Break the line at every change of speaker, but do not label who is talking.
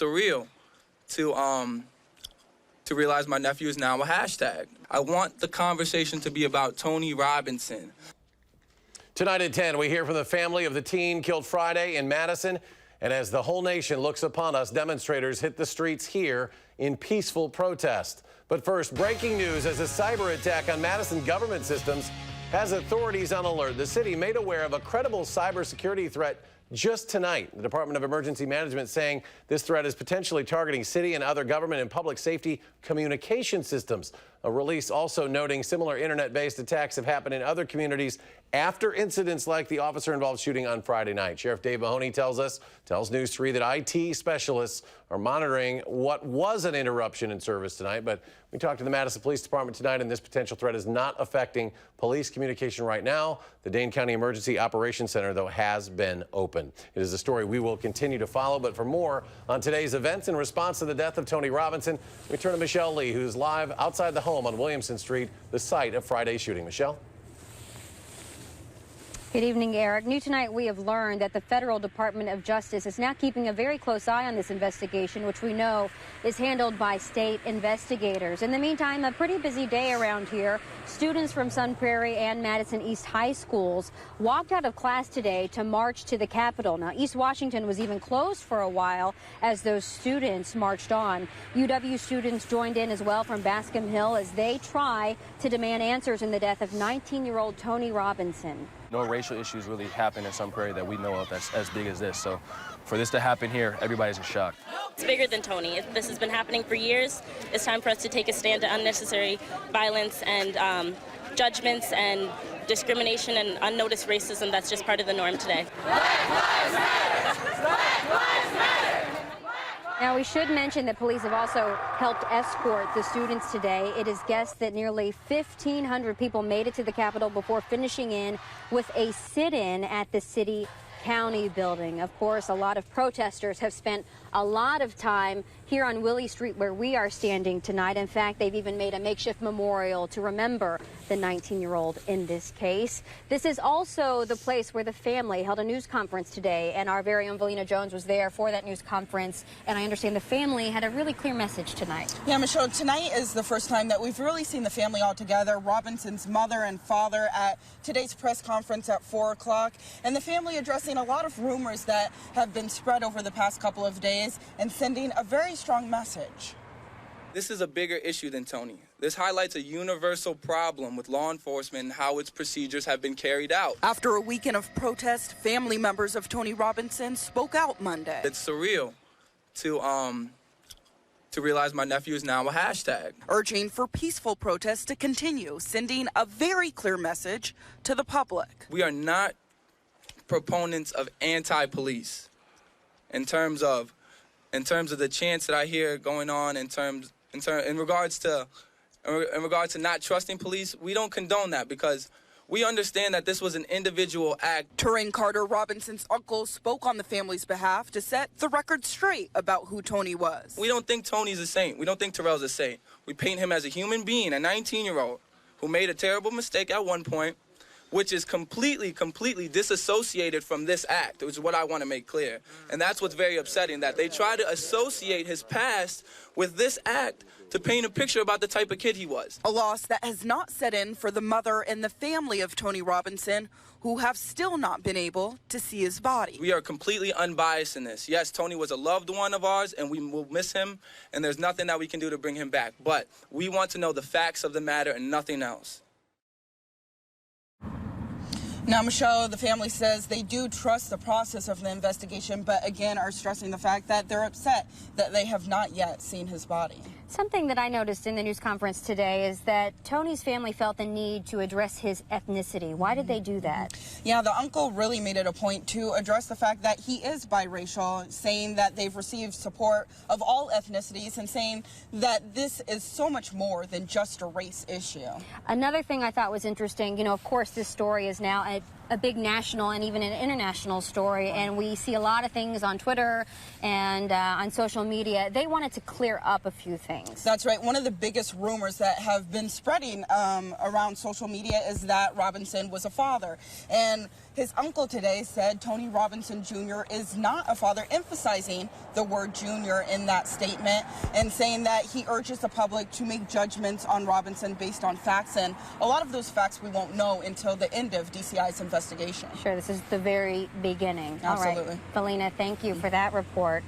surreal to realize my nephew is now a hashtag. I want the conversation to be about Tony Robinson.
Tonight at 10, we hear from the family of the teen killed Friday in Madison. And as the whole nation looks upon us, demonstrators hit the streets here in peaceful protest. But first, breaking news as a cyber attack on Madison government systems has authorities on alert. The city made aware of a credible cybersecurity threat just tonight. The Department of Emergency Management saying this threat is potentially targeting city and other government and public safety communication systems. A release also noting similar internet-based attacks have happened in other communities after incidents like the officer-involved shooting on Friday night. Sheriff Dave Mahoney tells News 3 that IT specialists are monitoring what was an interruption in service tonight. But we talked to the Madison Police Department tonight, and this potential threat is not affecting police communication right now. The Dane County Emergency Operations Center, though, has been open. It is a story we will continue to follow. But for more on today's events in response to the death of Tony Robinson, we turn to Michelle Lee, who's live outside the home on Williamson Street, the site of Friday's shooting. Michelle?
Good evening, Eric. New tonight, we have learned that the Federal Department of Justice is now keeping a very close eye on this investigation, which we know is handled by state investigators. In the meantime, a pretty busy day around here. Students from Sun Prairie and Madison East High Schools walked out of class today to march to the Capitol. Now, East Washington was even closed for a while as those students marched on. UW students joined in as well from Bascom Hill as they try to demand answers in the death of 19-year-old Tony Robinson.
No racial issues really happen in Sun Prairie that we know of that's as big as this. So for this to happen here, everybody's in shock.
It's bigger than Tony. This has been happening for years. It's time for us to take a stand to unnecessary violence and judgments and discrimination and unnoticed racism that's just part of the norm today.
Black Lives Matter! Black Lives Matter!
Now, we should mention that police have also helped escort the students today. It is guessed that nearly 1,500 people made it to the Capitol before finishing in with a sit-in at the city county building. Of course, a lot of protesters have spent a lot of time here on Willie Street where we are standing tonight. In fact, they've even made a makeshift memorial to remember the 19-year-old in this case. This is also the place where the family held a news conference today, and our very own Valina Jones was there for that news conference, and I understand the family had a really clear message tonight.
Yeah, Michelle, tonight is the first time that we've really seen the family all together. Robinson's mother and father at today's press conference at 4 o'clock, and the family addressing a lot of rumors that have been spread over the past couple of days and sending a very strong message.
This is a bigger issue than Tony. This highlights a universal problem with law enforcement and how its procedures have been carried out.
After a weekend of protest, family members of Tony Robinson spoke out Monday.
It's surreal to realize my nephew is now a hashtag.
Urging for peaceful protests to continue, sending a very clear message to the public.
We are not proponents of anti-police in terms of the chants that I hear going on in regards to not trusting police. We don't condone that because we understand that this was an individual act.
Terrain Carter, Robinson's uncle, spoke on the family's behalf to set the record straight about who Tony was.
We don't think Tony's a saint. We don't think Terrell's a saint. We paint him as a human being, a 19-year-old who made a terrible mistake at one point, which is completely disassociated from this act, which is what I want to make clear. And that's what's very upsetting, that they try to associate his past with this act to paint a picture about the type of kid he was.
A loss that has not set in for the mother and the family of Tony Robinson, who have still not been able to see his body.
We are completely unbiased in this. Yes, Tony was a loved one of ours, and we will miss him, and there's nothing that we can do to bring him back. But we want to know the facts of the matter and nothing else.
Now, Michelle, the family says they do trust the process of the investigation, but again are stressing the fact that they're upset that they have not yet seen his body.
Something that I noticed in the news conference today is that Tony's family felt the need to address his ethnicity. Why did they do that?
Yeah, the uncle really made it a point to address the fact that he is biracial, saying that they've received support of all ethnicities and saying that this is so much more than just a race issue.
Another thing I thought was interesting, you know, of course, this story is now a big national and even an international story, and we see a lot of things on Twitter and on social media. They wanted to clear up a few things.
That's right. One of the biggest rumors that have been spreading around social media is that Robinson was a father. And his uncle today said Tony Robinson Jr. is not a father, emphasizing the word junior in that statement and saying that he urges the public to make judgments on Robinson based on facts. And a lot of those facts we won't know until the end of DCI's investigation.
Sure, this is the very beginning.
Absolutely.
All right, Felina, thank you for that report.